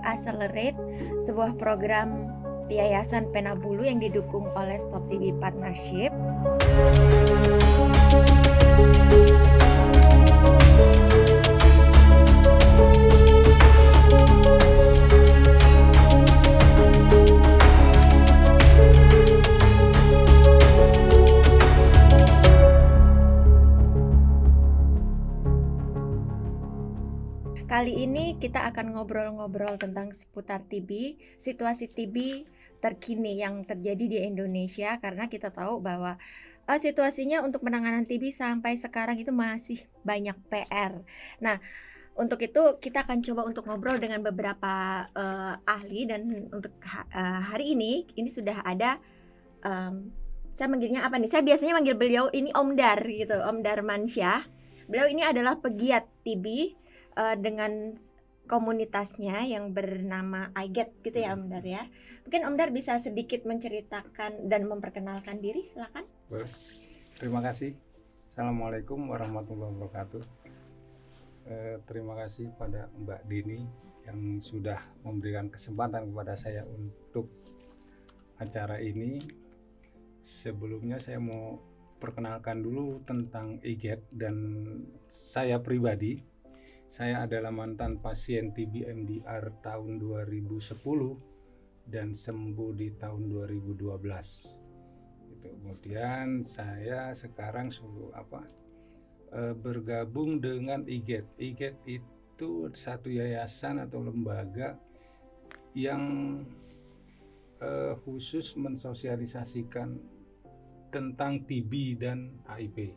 Accelerate, sebuah program Yayasan Pena Bulu yang didukung oleh Stop TB Partnership. Kali ini kita akan ngobrol-ngobrol tentang seputar TB, situasi TB terkini yang terjadi di Indonesia, karena kita tahu bahwa situasinya untuk penanganan TB sampai sekarang itu masih banyak PR. Nah, untuk itu kita akan coba untuk ngobrol dengan beberapa ahli, dan untuk hari ini sudah ada saya manggilnya apa nih? Saya biasanya manggil beliau ini Om Dar gitu, Om Darmansyah. Beliau ini adalah pegiat TB dengan komunitasnya yang bernama IGET gitu ya Om Dar ya. Mungkin Om Dar bisa sedikit menceritakan dan memperkenalkan diri, silakan. Terima kasih. Assalamualaikum warahmatullahi wabarakatuh. Terima kasih pada Mbak Dini yang sudah memberikan kesempatan kepada saya untuk acara ini. Sebelumnya saya mau perkenalkan dulu tentang IGET dan saya pribadi. Saya adalah mantan pasien TB MDR tahun 2010 dan sembuh di tahun 2012. Kemudian saya sekarang bergabung dengan IGET. IGET itu satu yayasan atau lembaga yang khusus mensosialisasikan tentang TB dan HIV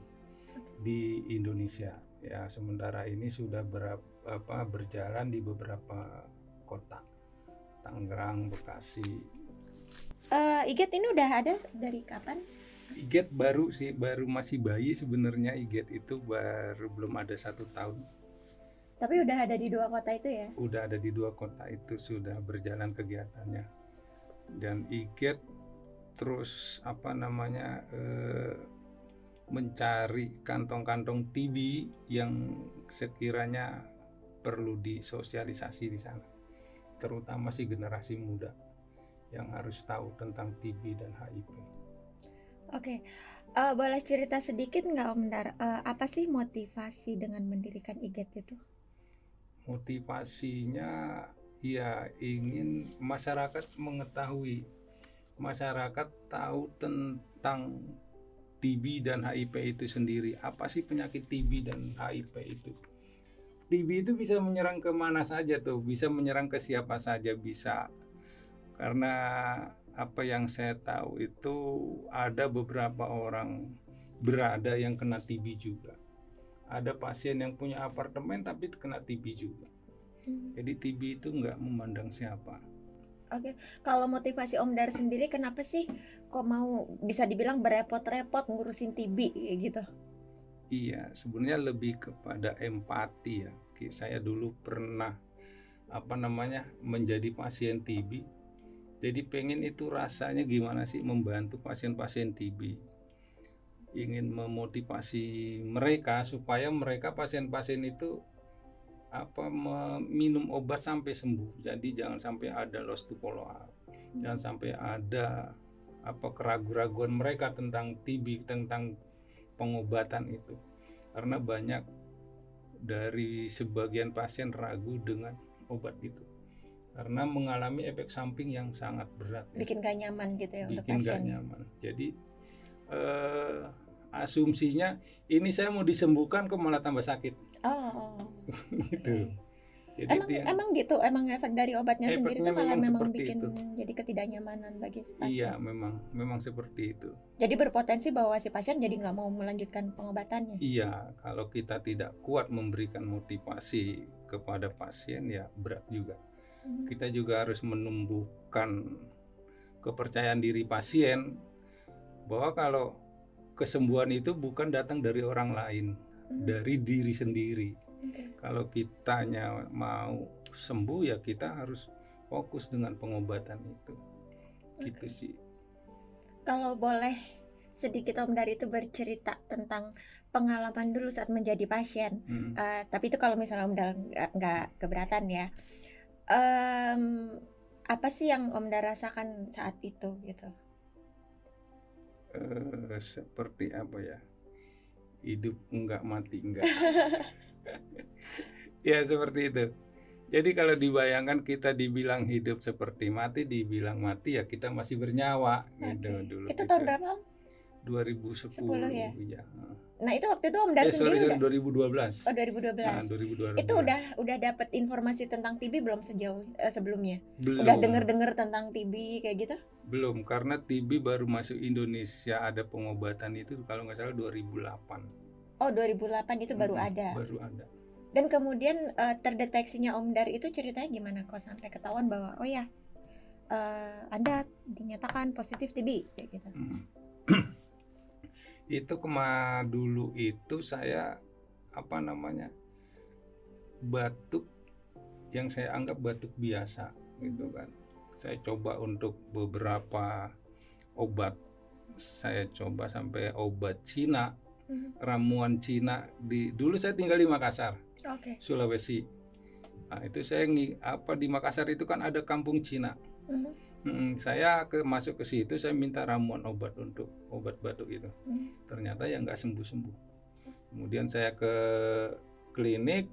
di Indonesia. Ya, sementara ini sudah berjalan di beberapa kota, Tangerang, Bekasi. IGET ini udah ada dari kapan? IGET baru masih bayi sebenarnya. IGET itu belum ada 1 tahun. Tapi udah ada di 2 kota itu ya? Udah ada di 2 kota itu, sudah berjalan kegiatannya. Dan IGET terus mencari kantong-kantong TB yang sekiranya perlu disosialisasi di sana, terutama si generasi muda yang harus tahu tentang TB dan HIV. Oke, boleh cerita sedikit nggak Om Dar, apa sih motivasi dengan mendirikan IGET itu? Motivasinya ya ingin masyarakat mengetahui, masyarakat tahu tentang TB dan HIV itu sendiri. Apa sih penyakit TB dan HIV itu? TB itu bisa menyerang kemana saja tuh, bisa menyerang ke siapa saja bisa. Karena apa yang saya tahu itu ada beberapa orang berada yang kena TB juga. Ada pasien yang punya apartemen tapi kena TB juga. Jadi TB itu nggak memandang siapa. Oke, kalau motivasi Om Dar sendiri kenapa sih kok mau bisa dibilang berepot-repot ngurusin TB gitu? Iya, sebenarnya lebih kepada empati ya. Saya dulu pernah menjadi pasien TB. Jadi pengen itu rasanya gimana sih membantu pasien-pasien TB. Ingin memotivasi mereka supaya mereka pasien-pasien itu minum obat sampai sembuh. Jadi jangan sampai ada loss to follow up. Jangan sampai ada keraguan-raguan mereka tentang TB, tentang pengobatan itu. Karena banyak dari sebagian pasien ragu dengan obat itu. Karena mengalami efek samping yang sangat berat. Bikin gak nyaman gitu ya untuk pasien. Bikin gak nyaman. Jadi asumsinya ini saya mau disembuhkan kok malah tambah sakit. Gitu. Jadi emang gitu, emang efek dari obatnya sendiri itu malah memang bikin itu. Jadi ketidaknyamanan bagi pasien. Iya, memang seperti itu. Jadi berpotensi bahwa si pasien jadi nggak mau melanjutkan pengobatannya. Iya, kalau kita tidak kuat memberikan motivasi kepada pasien ya berat juga. Kita juga harus menumbuhkan kepercayaan diri pasien bahwa kalau kesembuhan itu bukan datang dari orang lain, dari diri sendiri. Kalau kitanya mau sembuh ya kita harus fokus dengan pengobatan itu. Gitu sih. Kalau boleh sedikit Om Dar itu bercerita tentang pengalaman dulu saat menjadi pasien. Tapi itu kalau misalnya Om Dar nggak keberatan ya. Mmm, apa sih yang Omda rasakan saat itu gitu? Seperti apa ya, hidup enggak mati enggak. Ya seperti itu. Jadi kalau dibayangkan kita dibilang hidup seperti mati, dibilang mati ya kita masih bernyawa gitu Oke. dulu Itu tahun itu. berapa, Om? 10 ya? 2010 ya. Nah, itu waktu itu Omda Sorry sendiri sorry udah 2012. oh 2012. Itu 2012. udah dapat informasi tentang TB belum sebelumnya? Belum. Udah denger-denger tentang TB kayak gitu? Belum, karena TB baru masuk Indonesia ada pengobatan itu kalau nggak salah 2008. Oh 2008 itu baru ada. Baru ada. Dan kemudian terdeteksinya Om Dar itu ceritanya gimana kok sampai ketahuan bahwa oh ya Anda dinyatakan positif TB kayak gitu. Itu dulu itu saya batuk yang saya anggap batuk biasa gitu kan. Saya coba untuk beberapa obat. Saya coba sampai obat Cina, ramuan Cina dulu saya tinggal di Makassar. Oke. Sulawesi. Nah, itu saya di Makassar itu kan ada kampung Cina. Saya masuk ke situ, saya minta ramuan obat untuk obat batuk itu. Ternyata ya nggak sembuh-sembuh. Kemudian saya ke klinik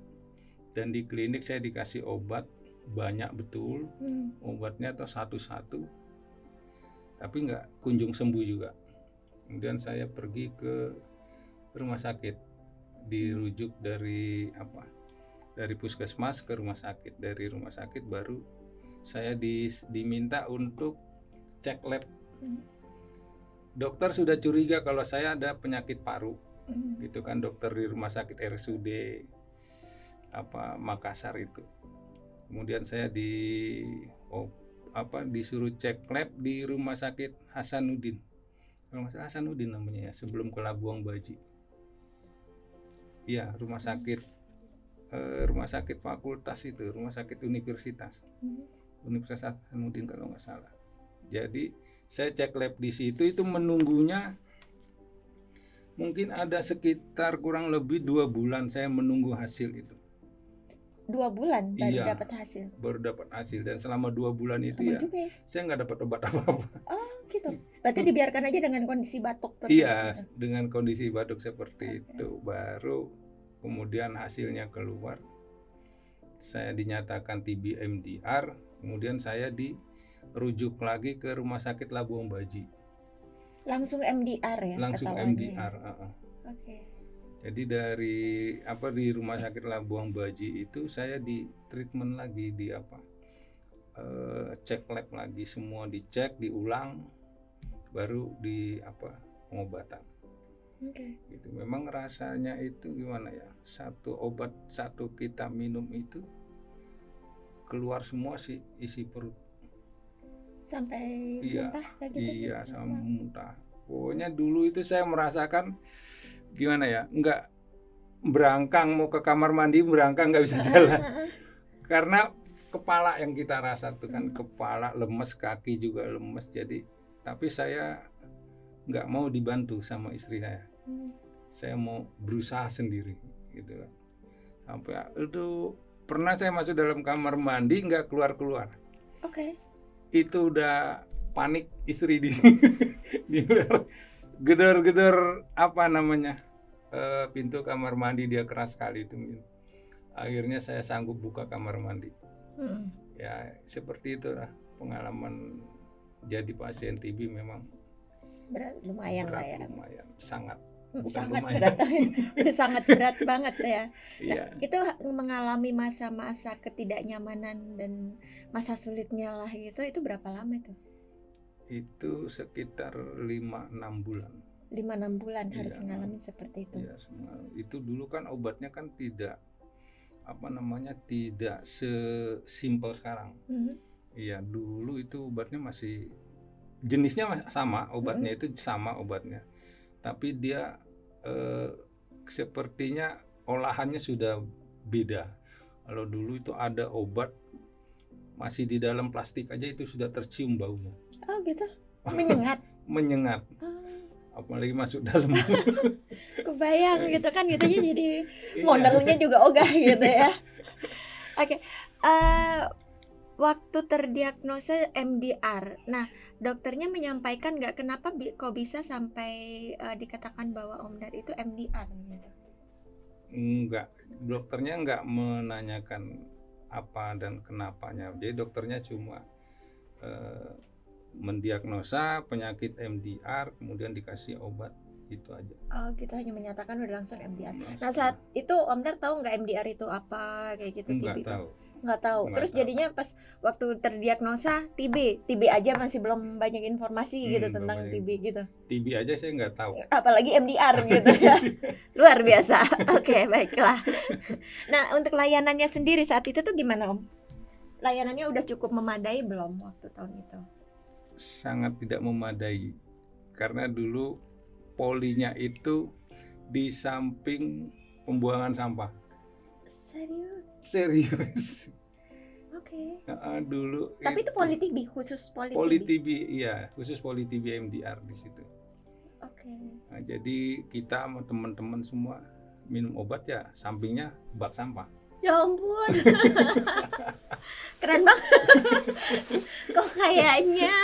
dan di klinik saya dikasih obat banyak betul. Obatnya atau satu-satu, tapi nggak kunjung sembuh juga. Kemudian saya pergi ke rumah sakit, dirujuk dari puskesmas ke rumah sakit, dari rumah sakit baru saya diminta untuk cek lab. Dokter sudah curiga kalau saya ada penyakit paru, gitu kan, dokter di rumah sakit RSUD Makassar itu. Kemudian saya disuruh cek lab di rumah sakit Hasanuddin, kalau nggak salah Hasanuddin namanya ya, sebelum ke Labuang Baji. Iya, rumah sakit fakultas itu, rumah sakit Universitas Hasanuddin kalau nggak salah. Jadi saya cek lab di situ, itu menunggunya mungkin ada sekitar kurang lebih 2 bulan saya menunggu hasil itu. 2 bulan baru Iya, dapat hasil. Baru dapat hasil, dan selama 2 bulan itu Lama ya, juga ya. saya nggak dapat obat apa-apa. Oh gitu. Berarti dibiarkan aja dengan kondisi batuk terus. Iya, gitu. dengan kondisi batuk seperti itu, baru kemudian hasilnya keluar. Saya dinyatakan TB MDR, kemudian saya dirujuk lagi ke rumah sakit Labuang Baji. Langsung MDR ya? Langsung MDR. Oke. Jadi di rumah sakit Labuang Baji itu saya di treatment lagi, cek lab lagi, semua dicek, diulang, baru pengobatan. Oke. Gitu. Memang rasanya itu gimana ya? Satu obat kita minum itu keluar semua sih isi perut. Sampai muntah kayak gitu? Iya, sampai muntah. Pokoknya dulu itu saya merasakan gimana ya? Nggak berangkang, mau ke kamar mandi berangkang nggak bisa jalan. Karena kepala yang kita rasa tuh kan, kepala lemes, kaki juga lemes. Jadi tapi saya nggak mau dibantu sama istri saya. Saya mau berusaha sendiri gitu. Sampai itu pernah saya masuk dalam kamar mandi nggak keluar. Oke. Itu udah panik istri di gedor-gedor pintu kamar mandi, dia keras sekali itu. Akhirnya saya sanggup buka kamar mandi. Ya seperti itulah pengalaman jadi pasien TB. Memang lumayan lah ya. Lumayan, sangat berat. Udah sangat berat banget ya. Iya. Itu mengalami masa-masa ketidaknyamanan dan masa sulitnya lah gitu, itu berapa lama itu? Itu sekitar 5-6 bulan. 5-6 bulan harus ngalamin seperti itu. Iya, itu dulu kan obatnya kan tidak tidak sesimpel sekarang. Iya, dulu itu obatnya masih jenisnya sama, obatnya itu sama obatnya. Tapi dia sepertinya olahannya sudah beda. Kalau dulu itu ada obat masih di dalam plastik aja itu sudah tercium baunya. Oh gitu, menyengat. Menyengat. Apalagi masuk dalam. Kebayang gitu kan, gitu jadi modelnya juga ogah gitu ya. Oke. waktu terdiagnosa MDR. Nah, dokternya menyampaikan nggak kenapa kok bisa sampai dikatakan bahwa Om Dar itu MDR gitu? Enggak, dokternya enggak menanyakan apa dan kenapanya. Jadi dokternya cuma mendiagnosa penyakit MDR, kemudian dikasih obat, itu aja. Oh gitu, hanya menyatakan udah langsung MDR. Nah Langsung. saat itu Om Dar tahu nggak MDR itu apa kayak gitu, Enggak TB itu? tahu, Nggak tahu. enggak Terus tahu. jadinya pas waktu terdiagnosa TB aja masih belum banyak informasi gitu Belum tentang banyak. TB gitu. TB aja saya nggak tahu. Apalagi MDR gitu ya. Luar biasa. Oke, baiklah. Nah, untuk layanannya sendiri saat itu tuh gimana Om? Layanannya udah cukup memadai belum waktu tahun itu? Sangat tidak memadai karena dulu polinya itu di samping pembuangan sampah. Serius. Oke. Dulu Tapi itu poli TB, khusus poli TB. TB, iya, khusus poli TB MDR di situ. Oke. Nah, jadi kita sama teman-teman semua minum obat ya sampingnya bak sampah. Ya ampun. Keren banget. Kok kayaknya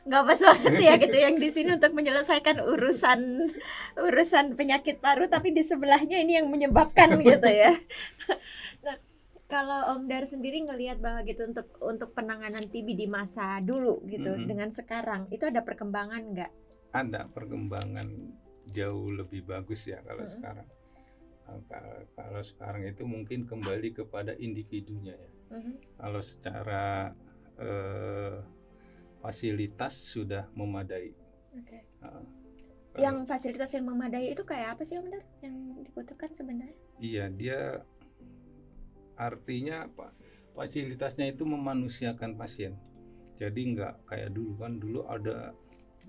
nggak pas banget ya gitu yang di sini untuk menyelesaikan urusan penyakit paru, tapi di sebelahnya ini yang menyebabkan gitu ya. Nah, kalau Om Dar sendiri ngelihat bahwa gitu untuk penanganan TB di masa dulu gitu dengan sekarang itu ada perkembangan nggak? Ada perkembangan jauh lebih bagus ya kalau sekarang. Kalau sekarang itu mungkin kembali kepada individunya ya. Kalau secara fasilitas sudah memadai. Oke. Yang fasilitas yang memadai itu kayak apa sih Om Dar yang dibutuhkan sebenarnya? Iya, dia artinya fasilitasnya itu memanusiakan pasien. Jadi nggak kayak dulu kan,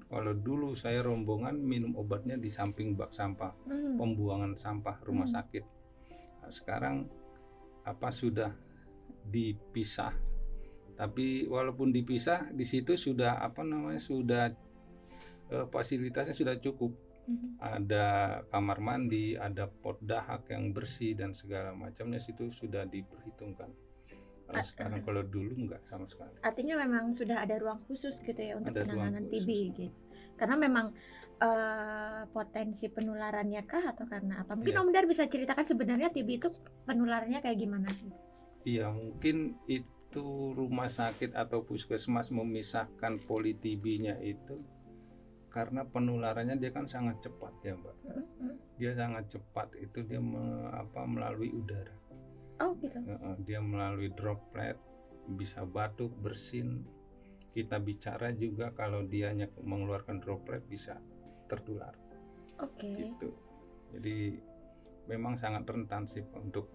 kalau dulu saya rombongan minum obatnya di samping bak sampah, pembuangan sampah rumah sakit. Nah, sekarang sudah dipisah. Tapi walaupun dipisah, di situ sudah sudah fasilitasnya sudah cukup. Ada kamar mandi, ada pot dahak yang bersih dan segala macamnya, situ sudah diperhitungkan. Kalau dulu enggak sama sekali. Artinya memang sudah ada ruang khusus gitu ya untuk penanganan TB gitu. Gitu. Karena memang potensi penularannya kah atau karena apa? Mungkin Om Dar bisa ceritakan sebenarnya TB itu penularannya kayak gimana? Iya, mungkin itu rumah sakit atau puskesmas memisahkan poli TB-nya itu karena penularannya dia kan sangat cepat ya Mbak. Dia sangat cepat, itu dia melalui udara. Oh gitu. Dia melalui droplet, bisa batuk, bersin. Kita bicara juga kalau dia mengeluarkan droplet bisa tertular. Oke. Gitu. Jadi memang sangat rentan sih untuk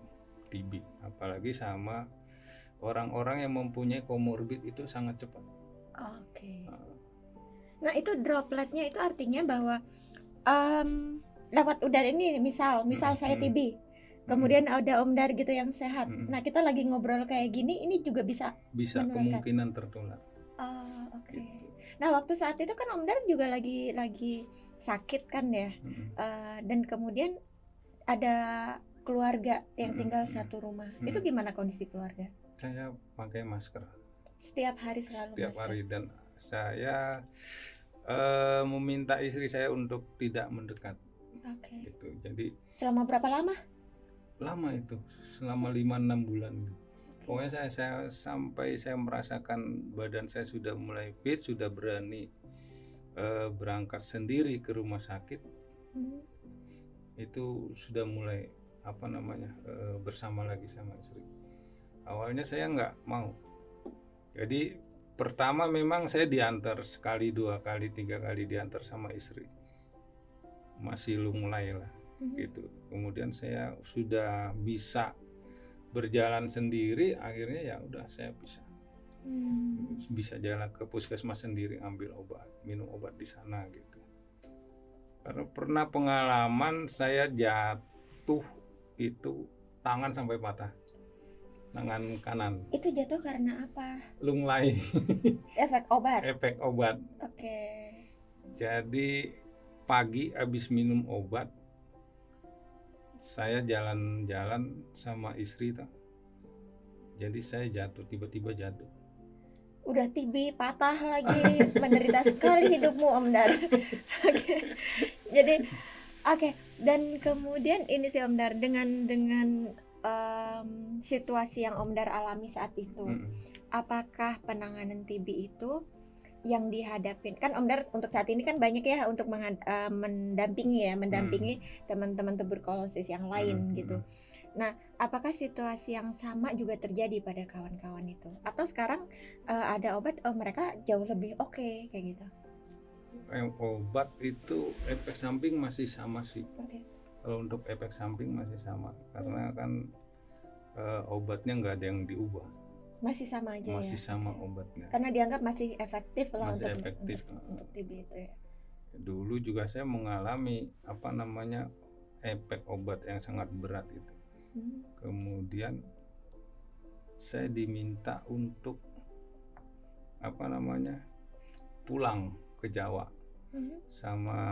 TB, apalagi sama orang-orang yang mempunyai komorbid itu sangat cepat. Oke. Nah itu dropletnya itu artinya bahwa lewat udara ini misal saya TB, kemudian ada Om Dar gitu yang sehat. Nah kita lagi ngobrol kayak gini, ini juga bisa kemungkinan tertular. Oke. Nah waktu saat itu kan Om Dar juga lagi sakit kan ya, dan kemudian ada keluarga yang tinggal satu rumah. Itu gimana kondisi keluarga? Saya pakai masker. Setiap hari selalu Setiap masker? hari, dan saya meminta istri saya untuk tidak mendekat. Oke. Gitu. Jadi selama berapa lama? Lama itu, selama 5-6 bulan. Pokoknya saya sampai saya merasakan badan saya sudah mulai fit, sudah berani berangkat sendiri ke rumah sakit. Itu sudah mulai bersama lagi sama istri. Awalnya saya nggak mau. Jadi pertama memang saya diantar sekali, 2 kali, 3 kali diantar sama istri. Masih lunglai lah gitu. Kemudian saya sudah bisa berjalan sendiri, akhirnya ya udah saya bisa jalan ke puskesmas sendiri, ambil obat, minum obat di sana gitu. Karena pernah pengalaman saya jatuh itu tangan sampai patah, tangan kanan. Itu jatuh karena apa? Lunglai. Efek obat. Oke. Jadi pagi habis minum obat, saya jalan-jalan sama istri Jadi saya jatuh, tiba-tiba jatuh. Udah TB, patah lagi, menderita sekali hidupmu Om Dar. Oke. Jadi oke, dan kemudian ini sih Om Dar, dengan situasi yang Om Dar alami saat itu, apakah penanganan TB itu yang dihadapin, kan Om Dar untuk saat ini kan banyak ya untuk mendampingi teman-teman tuberkulosis yang lain gitu. Nah, apakah situasi yang sama juga terjadi pada kawan-kawan itu? Atau sekarang ada obat, mereka jauh lebih oke kayak gitu? Obat itu efek samping masih sama sih. Oke. Kalau untuk efek samping masih sama, karena kan obatnya nggak ada yang diubah. Masih sama aja Masih ya? sama Oke. obatnya. Karena dianggap masih efektif lah Masih untuk efektif. untuk TB itu ya. Dulu juga saya mengalami efek obat yang sangat berat itu. Kemudian saya diminta untuk pulang ke Jawa sama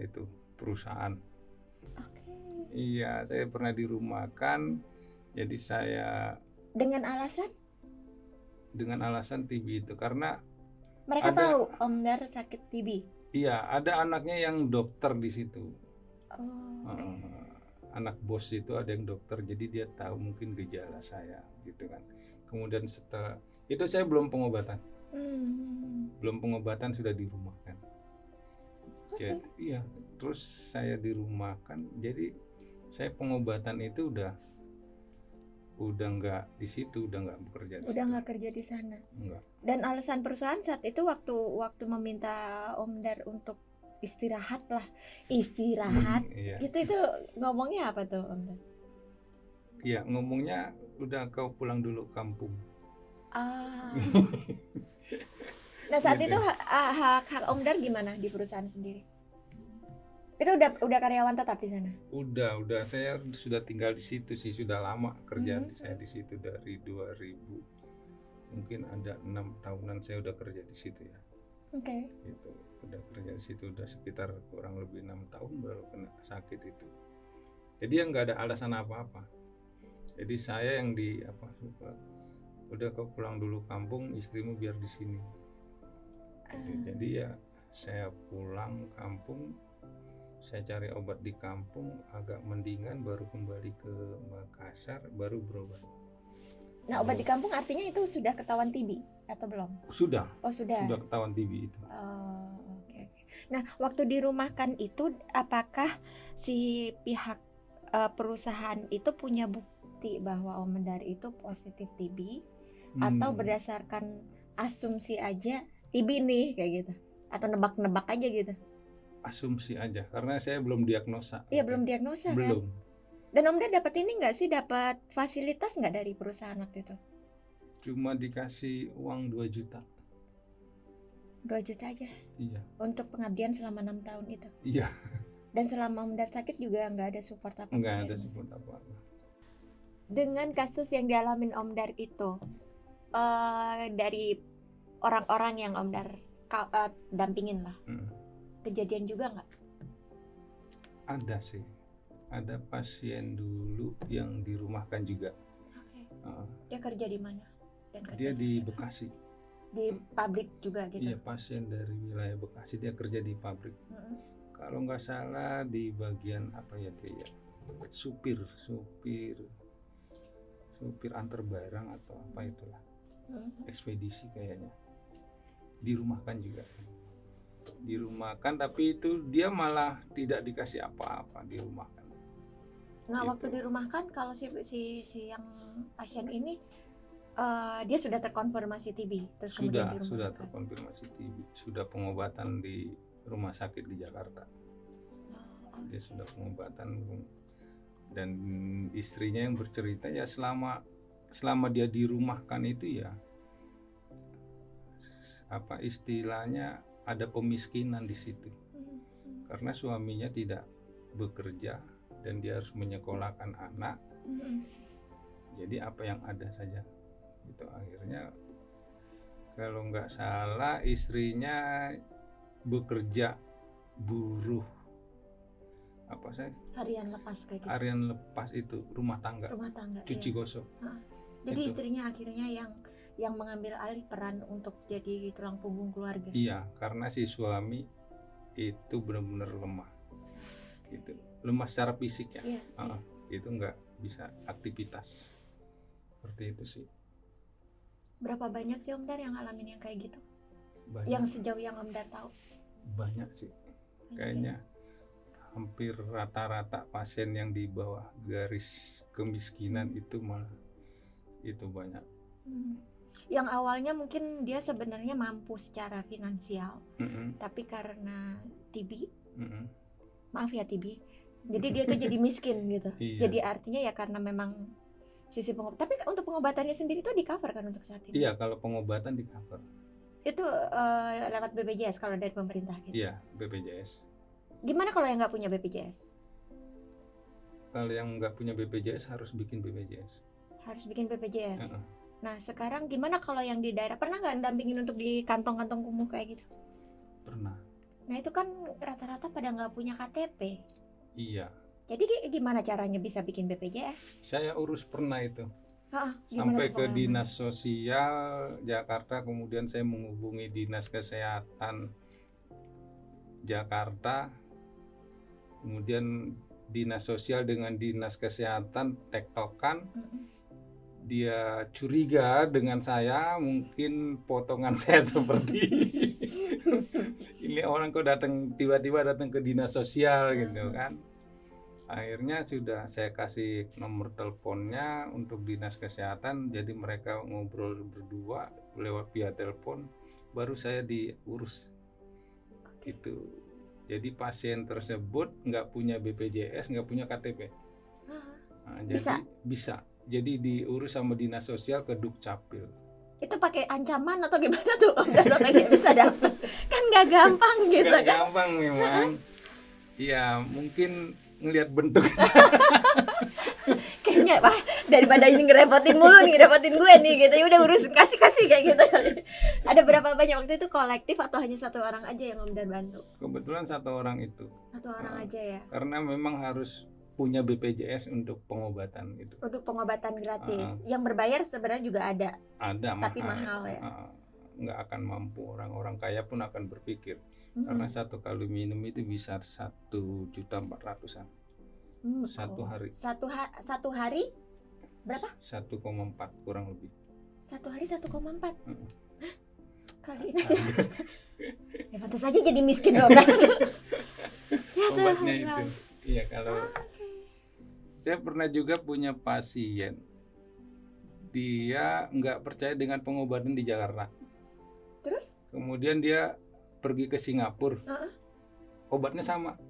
itu perusahaan. Oke. Iya, saya pernah dirumahkan. Jadi saya Dengan alasan TB itu karena mereka tahu Om Dar sakit TB. Iya, ada anaknya yang dokter di situ. Anak bos itu ada yang dokter, jadi dia tahu mungkin gejala saya gitu kan. Kemudian setelah itu saya belum pengobatan. Belum pengobatan sudah dirumahkan. Jadi, iya, terus saya dirumahkan. Jadi saya pengobatan itu udah nggak di situ, udah nggak bekerja di situ. Udah nggak kerja di sana. Enggak. Dan alasan perusahaan saat itu waktu meminta Om Dar untuk istirahat. Iya. Itu ngomongnya apa tuh Om Dar? Iya, ngomongnya udah kau pulang dulu kampung. Nah saat Gitu. itu hak Om Dar gimana di perusahaan sendiri? Itu udah karyawan tetap di sana? Udah saya sudah tinggal di situ sih, sudah lama kerja saya di situ dari 2000. Mungkin ada 6 tahunan saya udah kerja di situ ya. Oke. Itu udah kerja di situ udah sekitar kurang lebih 6 tahun baru kena sakit itu. Jadi ya nggak ada alasan apa-apa. Jadi saya yang udah kau pulang dulu kampung, istrimu biar di sini. Jadi ya saya pulang kampung, saya cari obat di kampung, agak mendingan, baru kembali ke Makassar, baru berobat. Nah obat di kampung artinya itu sudah ketahuan TB atau belum? Sudah. Oh sudah. Sudah ketahuan TB itu. Oke. Nah waktu dirumahkan itu, apakah si pihak perusahaan itu punya bukti bahwa Om Dar itu positif TB, atau berdasarkan asumsi aja TB nih kayak gitu, atau nebak-nebak aja gitu? Asumsi aja, karena saya belum diagnosa. Iya belum diagnosa belum. kan? Dan Om Dar dapat ini nggak sih, dapat fasilitas nggak dari perusahaan waktu itu? Cuma dikasih uang 2 juta. 2 juta aja? Iya. Untuk pengabdian selama 6 tahun itu? Iya. Dan selama Om Dar sakit juga nggak ada support apa-apa? Nggak ada support apa-apa. Dengan kasus yang dialamin Om Dar itu, dari orang-orang yang Om Dar dampingin lah, kejadian juga nggak? Ada sih, ada pasien dulu yang dirumahkan juga. Oke. Dia kerja di mana? Dan Dia di Bekasi. Di pabrik juga gitu? Iya, pasien dari wilayah Bekasi, dia kerja di pabrik. Kalau nggak salah di bagian dia supir antar barang atau apa itulah, ekspedisi kayaknya. Dirumahkan juga. Tapi itu dia malah tidak dikasih apa-apa, dirumahkan. Nah waktu dirumahkan, kalau si yang pasien ini dia sudah terkonfirmasi TB, terus kemudian dirumahkan? Sudah terkonfirmasi TB, sudah pengobatan di rumah sakit di Jakarta. Dia sudah pengobatan, dan istrinya yang bercerita ya selama dia dirumahkan itu ya istilahnya ada pemiskinan di situ, karena suaminya tidak bekerja dan dia harus menyekolahkan anak. Jadi apa yang ada saja itu, akhirnya kalau nggak salah istrinya bekerja buruh harian lepas kayak gitu? Harian lepas itu rumah tangga, cuci gosok. Jadi Itu. istrinya akhirnya yang mengambil alih peran untuk jadi tulang punggung keluarga. Iya, karena si suami itu benar-benar lemah. Gitu. Lemah secara fisik ya. Iya, iya. Itu nggak bisa aktivitas. Seperti itu sih. Berapa banyak sih Om Dar yang ngalamin yang kayak gitu? Banyak, Yang sejauh yang Om Dar tahu? banyak sih. Kayaknya hampir rata-rata pasien yang di bawah garis kemiskinan itu malah itu banyak. Yang awalnya mungkin dia sebenarnya mampu secara finansial, tapi karena TB, maaf ya TB, jadi dia tuh jadi miskin gitu. Iya. Jadi artinya ya karena memang sisi pengobatan. Tapi untuk pengobatannya sendiri tuh di cover kan untuk saat ini? Iya, kalau pengobatan di cover. Itu lewat BPJS kalau dari pemerintah gitu? Iya, BPJS. Gimana kalau yang nggak punya BPJS? Kalau yang nggak punya BPJS harus bikin BPJS. Harus bikin BPJS. Nah sekarang gimana kalau yang di daerah? Pernah nggak dampingin untuk di kantong-kantong kumuh kayak gitu? Pernah. Nah itu kan rata-rata pada nggak punya KTP. Iya. Jadi gimana caranya bisa bikin BPJS? Saya urus pernah itu. Gimana Sampai tuh ke pengalaman? Dinas Sosial Jakarta, kemudian saya menghubungi Dinas Kesehatan Jakarta, kemudian Dinas Sosial dengan Dinas Kesehatan tektokan. Dia curiga dengan saya, mungkin potongan saya seperti ini orang kok tiba-tiba datang ke dinas sosial gitu kan. Akhirnya sudah saya kasih nomor teleponnya untuk dinas kesehatan, jadi mereka ngobrol berdua lewat via telepon, baru saya diurus. Itu. Jadi pasien tersebut nggak punya BPJS, nggak punya KTP. Jadi bisa. Jadi diurus sama dinas sosial ke Dukcapil. Itu pakai ancaman atau gimana tuh? Sampai dia bisa dapat. Kan nggak gampang gitu Nggak kan? gampang memang. Iya, mungkin ngelihat bentuk. Kayaknya wah daripada ini ngerepotin gue nih gitu. Ya udah urus kasih kayak gitu. Ada berapa banyak waktu itu kolektif atau hanya satu orang aja yang Om Dar bantu? Kebetulan satu orang itu. Satu orang aja ya. Karena memang harus punya BPJS untuk pengobatan itu. Untuk pengobatan gratis. Yang berbayar sebenarnya juga ada. Ada, tapi mahal ya. Nggak akan mampu, orang-orang kaya pun akan berpikir. Karena satu kali minum itu bisa 1.400.000-an. Satu hari. Satu hari berapa? 1,4 kurang lebih. Satu hari 1,4. Kali ini aja. Ya pantas aja jadi miskin dong kan. Ya, obatnya itu. Iya, kalau saya pernah juga punya pasien, dia nggak percaya dengan pengobatan di Jakarta. Terus? Kemudian dia pergi ke Singapura, obatnya sama,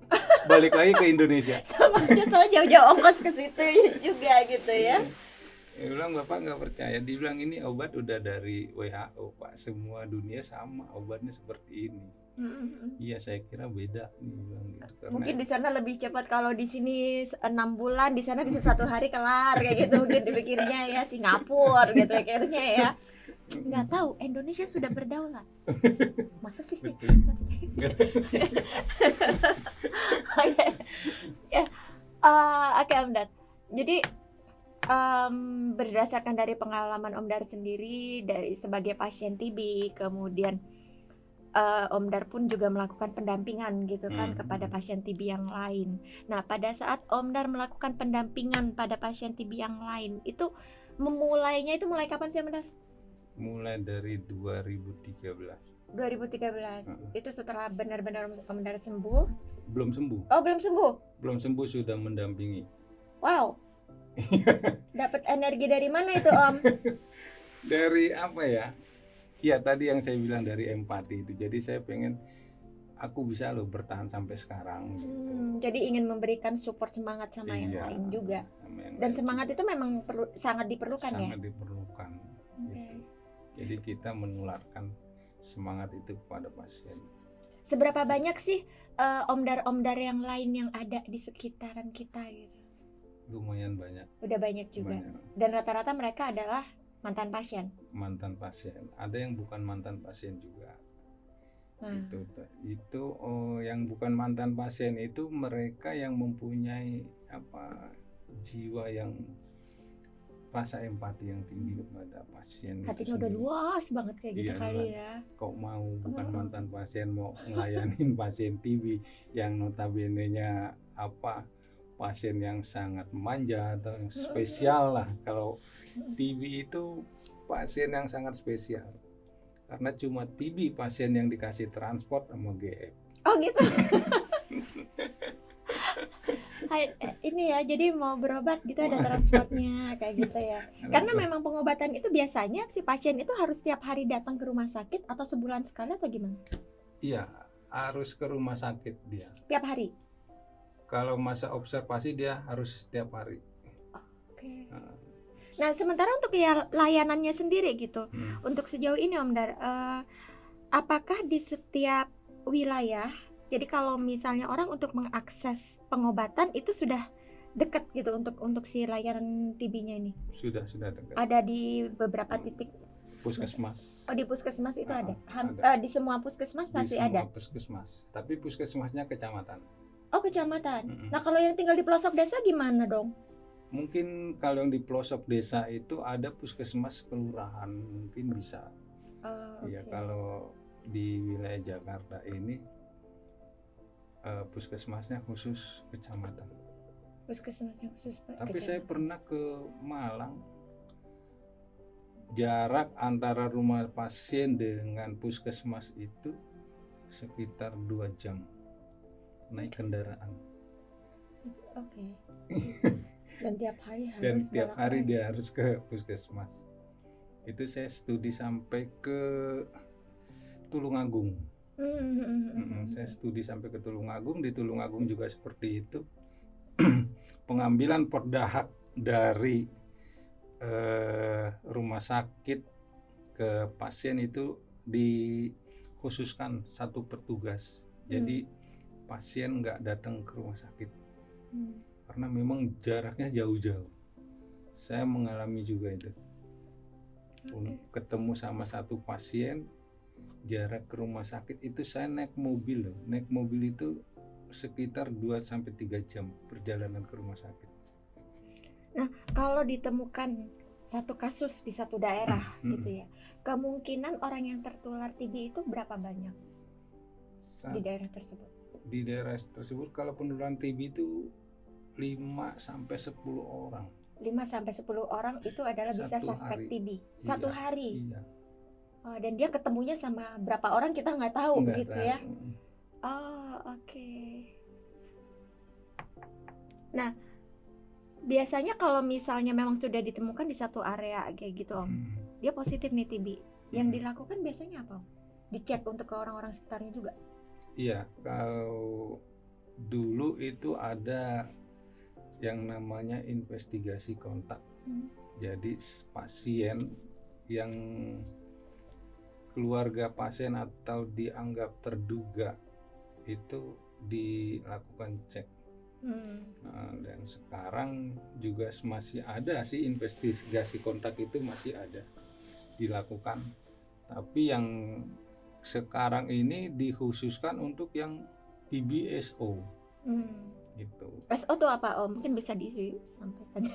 balik lagi ke Indonesia. Sama aja, soalnya jauh-jauh ongkos ke situ juga gitu ya. Dia bilang, Bapak nggak percaya. Dia bilang, ini obat udah dari WHO Pak, semua dunia sama obatnya seperti ini. Iya, saya kira beda. Gitu. Mungkin di sana lebih cepat, kalau di sini 6 bulan, di sana bisa 1 hari kelar kayak gitu. Mungkin dipikirnya ya Singapura gitu pikirnya ya. Nggak tahu, Indonesia sudah berdaulat. Masa sih? Oke Om Dar. Jadi berdasarkan dari pengalaman Om Dar sendiri dari sebagai pasien TB, kemudian Om Dar pun juga melakukan pendampingan gitu kan kepada pasien TB yang lain. Nah, pada saat Om Dar melakukan pendampingan pada pasien TB yang lain, itu mulai kapan sih Om Dar? Mulai dari 2013. 2013. Itu setelah benar-benar Om Dar sembuh? Belum sembuh. Oh, belum sembuh. Belum sembuh sudah mendampingi. Wow. Dapat energi dari mana itu, Om? Dari apa ya? Ya tadi yang saya bilang dari empati itu. Jadi saya pengen aku bisa loh bertahan sampai sekarang gitu. Jadi ingin memberikan support semangat sama yang lain juga. Dan semangat itu memang sangat diperlukan ya? Sangat diperlukan. Gitu. Jadi kita menularkan semangat itu kepada pasien. Seberapa banyak sih omdar-omdar yang lain yang ada di sekitaran kita gitu? Lumayan banyak. Udah banyak juga. Banyak. Dan rata-rata mereka adalah mantan pasien. Mantan pasien. Ada yang bukan mantan pasien juga. Itu yang bukan mantan pasien itu mereka yang mempunyai jiwa yang rasa empati yang tinggi kepada pasien itu Hatinya udah sendiri. luas banget kayak gitu Iya, kali ya. kok mau bukan Heeh. mantan pasien mau ngelayanin pasien TB yang notabene-nya pasien yang sangat manja atau yang spesial lah. Kalau TB itu pasien yang sangat spesial karena cuma TB pasien yang dikasih transport sama GF. Oh gitu. Ini ya, jadi mau berobat gitu ada transportnya kayak gitu ya. Karena memang pengobatan itu biasanya si pasien itu harus setiap hari datang ke rumah sakit atau sebulan sekali atau gimana? Iya, harus ke rumah sakit dia. Tiap hari. Kalau masa observasi dia harus setiap hari. Oke. Nah, sementara untuk ya layanannya sendiri gitu. Hmm. Untuk sejauh ini Om Dar, apakah di setiap wilayah, jadi kalau misalnya orang untuk mengakses pengobatan itu sudah dekat gitu untuk si layanan TB-nya ini? Sudah dekat. Ada di beberapa titik. Puskesmas. Oh, di puskesmas itu ada. Ada. Di semua puskesmas Di pasti semua ada. puskesmas. Tapi puskesmasnya kecamatan. Oh, kecamatan. Mm-mm. Nah, kalau yang tinggal di pelosok desa gimana dong? Mungkin kalau yang di pelosok desa itu ada puskesmas kelurahan, mungkin bisa. Ya, Oke. kalau di wilayah Jakarta ini puskesmasnya khusus kecamatan. Puskesmasnya khusus Tapi kecamatan. saya pernah ke Malang. Jarak antara rumah pasien dengan puskesmas itu sekitar 2 jam naik kendaraan. Oke. Dan tiap hari harus Dan tiap hari bolak-balik. dia harus ke puskesmas. Itu saya studi sampai ke Tulungagung. Saya studi sampai ke Tulungagung. Di Tulungagung juga seperti itu. Pengambilan perdahak dari rumah sakit ke pasien itu dikhususkan satu petugas. Jadi pasien nggak datang ke rumah sakit karena memang jaraknya jauh-jauh. Saya mengalami juga itu. Ketemu sama satu pasien, jarak ke rumah sakit itu saya naik mobil loh. Naik mobil itu sekitar 2-3 jam perjalanan ke rumah sakit. Nah, kalau ditemukan satu kasus di satu daerah gitu ya, kemungkinan orang yang tertular TB itu berapa banyak di daerah tersebut? Di daerah tersebut kalau penularan TB itu 5-10 orang. 5-10 orang itu adalah bisa Satu suspek hari. TB satu Iya, hari. Iya. Dan dia ketemunya sama berapa orang kita nggak tahu Nggak gitu tahu. ya. Oh, oke. Nah, biasanya kalau misalnya memang sudah ditemukan di satu area kayak gitu Om, dia positif nih TB, yang dilakukan biasanya apa Om? Dicek untuk ke orang-orang sekitarnya juga? Iya, kalau dulu itu ada yang namanya investigasi kontak. Jadi pasien yang keluarga pasien atau dianggap terduga itu dilakukan cek. Dan sekarang juga masih ada sih investigasi kontak itu masih ada dilakukan. Tapi yang sekarang ini dikhususkan untuk yang TB-SO. Gitu. SO itu apa Om? Mungkin bisa disampaikan.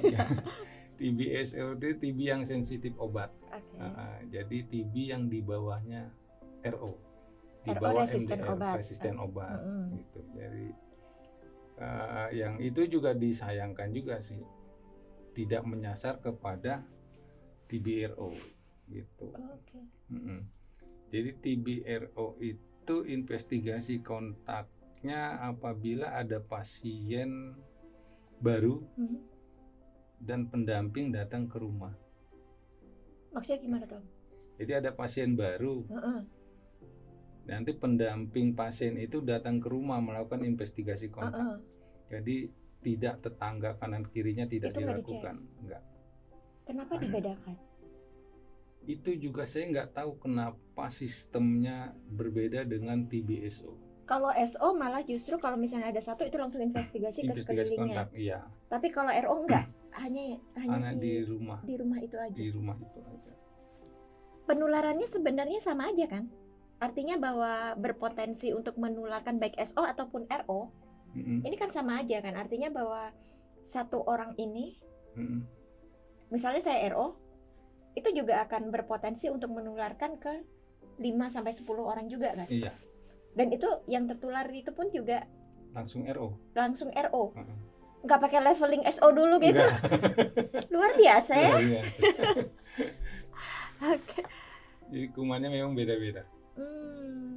TB-SO itu TB yang sensitif obat. Okay. Jadi TB yang di bawahnya RO. Di RO bawah resisten MDR, obat. resisten obat. Gitu. Jadi yang itu juga disayangkan juga sih, tidak menyasar kepada TB-RO gitu. Okay. Jadi TB-RO itu investigasi kontaknya apabila ada pasien baru dan pendamping datang ke rumah. Maksudnya gimana Tom? Jadi ada pasien baru, nanti pendamping pasien itu datang ke rumah melakukan investigasi kontak. Jadi tidak tetangga kanan kirinya tidak itu dilakukan, enggak. Kenapa dibedakan? Itu juga saya nggak tahu kenapa sistemnya berbeda dengan TB-SO. Kalau SO malah justru kalau misalnya ada satu itu langsung investigasi ke sekelilingnya. Kontak, iya. Tapi kalau RO enggak, hanya di rumah itu aja. Di rumah itu aja. Penularannya sebenarnya sama aja kan? Artinya bahwa berpotensi untuk menularkan baik SO ataupun RO. Ini kan sama aja kan? Artinya bahwa satu orang ini misalnya saya RO, itu juga akan berpotensi untuk menularkan ke 5 sampai 10 orang juga kan? Iya, Dan itu yang tertular itu pun juga langsung RO. langsung RO. Heeh. Nggak pakai leveling SO dulu gitu. Enggak. Luar biasa ya. Luar biasa. Oke. Jadi kumannya memang beda-beda.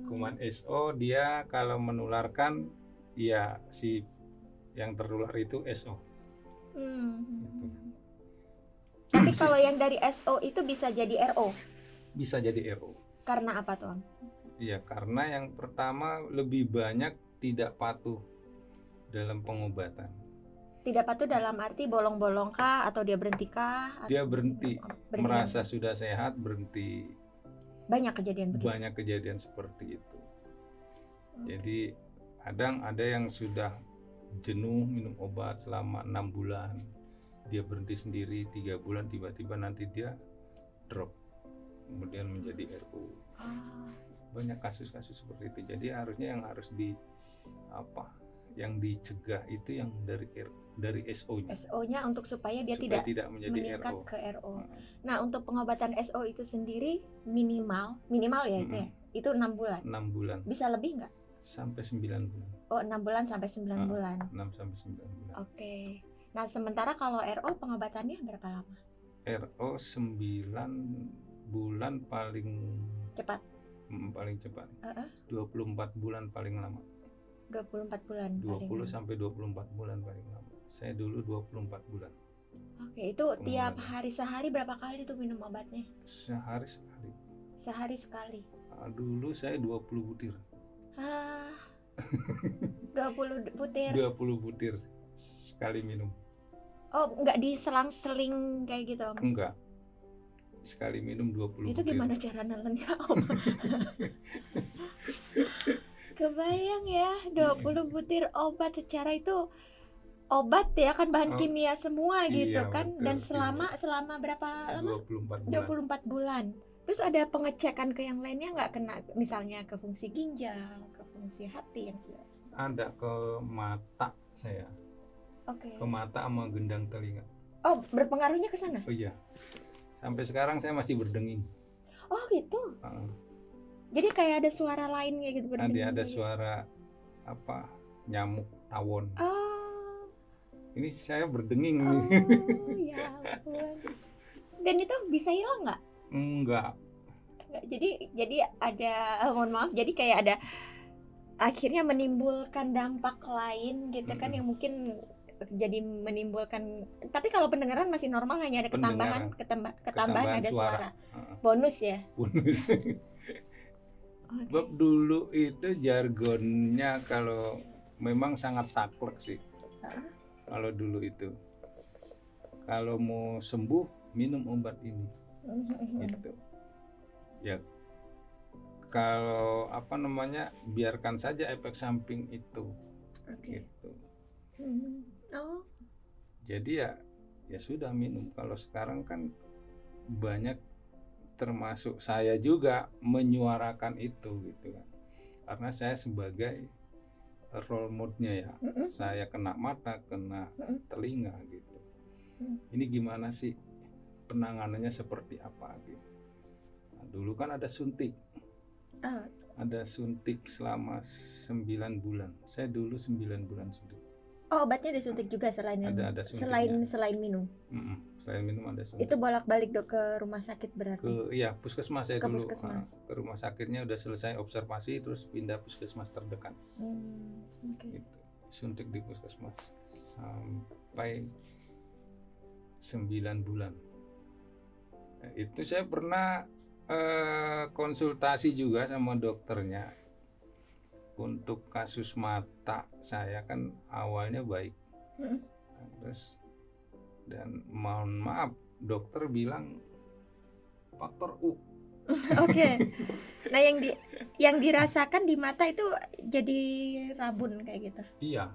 Kuman SO dia kalau menularkan ya si yang tertular itu SO. Gitu. Tapi kalau yang dari SO itu bisa jadi RO. Bisa jadi RO. Karena apa tuh, Om? Iya, karena yang pertama lebih banyak tidak patuh dalam pengobatan. Tidak patuh dalam arti bolong-bolong kah atau dia berhenti kah? Dia berhenti, Berhenti merasa dan- sudah sehat, berhenti. banyak kejadian begitu. Banyak kejadian seperti itu. Jadi kadang ada yang sudah jenuh minum obat selama 6 bulan, dia berhenti sendiri 3 bulan, tiba-tiba nanti dia drop, kemudian menjadi RO. Ah, Banyak kasus-kasus seperti itu. Jadi harusnya yang harus yang dicegah itu yang dari SO-nya. SO-nya untuk supaya dia supaya tidak tidak menjadi meningkat RO. ke RO. Nah, untuk pengobatan SO itu sendiri minimal ya itu ya. Itu 6 bulan. 6 bulan Bisa lebih nggak? sampai 9 bulan. Oh, 6 bulan sampai 9 bulan. 6 sampai 9 bulan. Oke. Nah, sementara kalau RO pengobatannya berapa lama? RO 9 bulan paling Cepat. paling cepat. Heeh. 24 bulan paling lama. 24 bulan 20 paling. sampai 24 bulan paling lama. Saya dulu 24 bulan. Oke, itu tiap Pengobatan. hari sehari berapa kali tuh minum obatnya? Sehari sekali. Sehari sekali. Dulu saya 20 butir. Ah. 20 butir. 20 butir sekali minum. Oh, nggak diselang-seling kayak gitu, Om? Enggak. Sekali minum 20 Itu butir. gimana cara nelennya, Om? Kebayang ya, 20 butir obat secara itu obat ya kan bahan Oh, kimia semua gitu iya, kan, betul, dan kimia. selama berapa lama? 24 bulan. 24 bulan. Terus ada pengecekan ke yang lainnya nggak, kena misalnya ke fungsi ginjal, ke fungsi hati yang sudah. Ada ke mata saya. Oke. Ke mata sama gendang telinga. Oh, berpengaruhnya ke sana? Oh iya. Sampai sekarang saya masih berdenging. Oh, gitu. Heeh. Jadi kayak ada suara lain kayak gitu Ada berdenging kayak gitu. suara nyamuk tawon. Oh. Ini saya berdenging Oh, nih. ya ampun. Dan itu bisa hilang nggak? Enggak. Nggak. Jadi ada mohon maaf. Jadi kayak ada akhirnya menimbulkan dampak lain gitu kan, yang mungkin jadi menimbulkan. Tapi kalau pendengaran masih normal, hanya ada ketambahan ada suara. Bonus ya. Bonus. Oke. Sebab dulu itu jargonnya kalau memang sangat saklek sih. Kalau dulu itu, kalau mau sembuh minum obat ini, gitu. Ya, kalau biarkan saja efek samping itu, Oke. gitu. Oh. Jadi ya sudah minum. Kalau sekarang kan banyak, termasuk saya juga menyuarakan itu gitu kan, karena saya sebagai role model-nya ya. Saya kena mata, kena telinga gitu. Ini gimana sih penanganannya, seperti apa gitu. Nah, dulu kan ada suntik. Ada suntik selama 9 bulan. Saya dulu 9 bulan suntik. Oh, obatnya disuntik juga selain Ada suntiknya. selain minum. Selain minum ada suntik. Itu bolak-balik dok ke rumah sakit berarti. Puskesmas saya Ke dulu. puskesmas. Ke rumah sakitnya udah selesai observasi, terus pindah puskesmas terdekat. Oke. Gitu. Suntik di puskesmas sampai 9 bulan. Nah, itu saya pernah konsultasi juga sama dokternya. Untuk kasus mata saya kan awalnya baik. Terus, dan mohon maaf, dokter bilang faktor U. Oke. Nah, yang dirasakan di mata itu jadi rabun kayak gitu. Iya.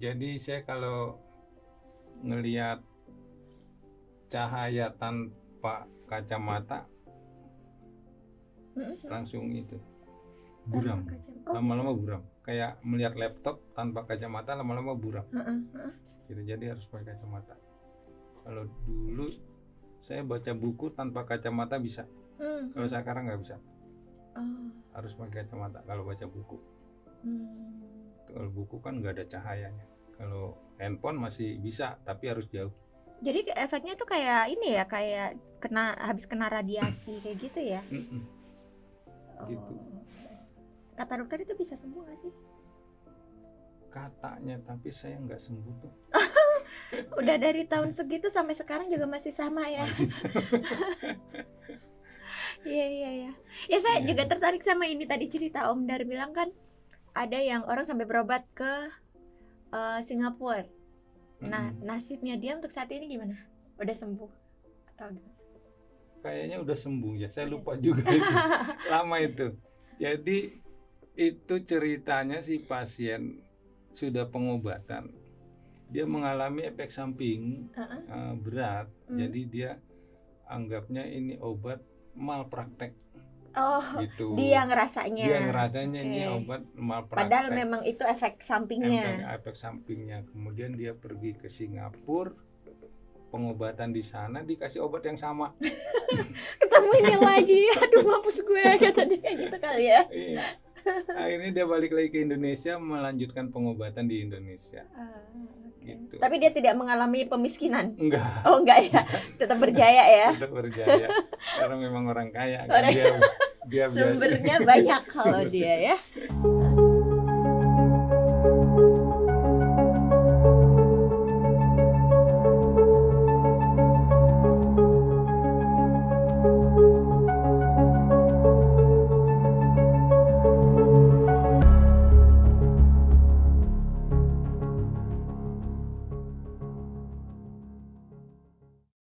Jadi saya kalau ngelihat cahaya tanpa kacamata langsung itu buram. Lama-lama buram. Kayak melihat laptop tanpa kacamata, lama-lama buram. Gitu, jadi harus pakai kacamata. Kalau dulu saya baca buku tanpa kacamata bisa. Kalau sekarang nggak bisa. Harus pakai kacamata kalau baca buku. Kalau buku kan nggak ada cahayanya. Kalau handphone masih bisa, tapi harus jauh. Jadi efeknya tuh kayak ini ya, kayak habis kena radiasi kayak gitu ya? Gitu. Kata dokter itu bisa sembuh nggak sih? Katanya, tapi saya nggak sembuh tuh. Udah dari tahun segitu sampai sekarang juga masih sama ya? Masih sama. Iya. Ya saya Iya. juga tertarik sama ini tadi cerita Om Dar bilang kan ada yang orang sampai berobat ke Singapura. Nah, nasibnya dia untuk saat ini gimana? Udah sembuh atau gimana? Kayaknya udah sembuh ya. Saya lupa juga itu. Lama itu. Jadi itu ceritanya si pasien sudah pengobatan. Dia mengalami efek samping berat. Jadi dia anggapnya ini obat malpraktek. Oh, Gitu. dia ngerasanya. Dia ngerasanya ini obat malpraktek. Padahal memang itu efek sampingnya. Efek sampingnya. Kemudian dia pergi ke Singapura, pengobatan di sana, dikasih obat yang sama. Ketemu ini lagi, aduh mampus gue, kata dia kayak gitu kali ya. Iya. Akhirnya dia balik lagi ke Indonesia, melanjutkan pengobatan di Indonesia. Gitu. Tapi dia tidak mengalami pemiskinan. Enggak. Oh enggak ya, tetap berjaya ya. Tetap berjaya. Karena memang orang kaya kan, dia Sumbernya banyak kalau dia ya.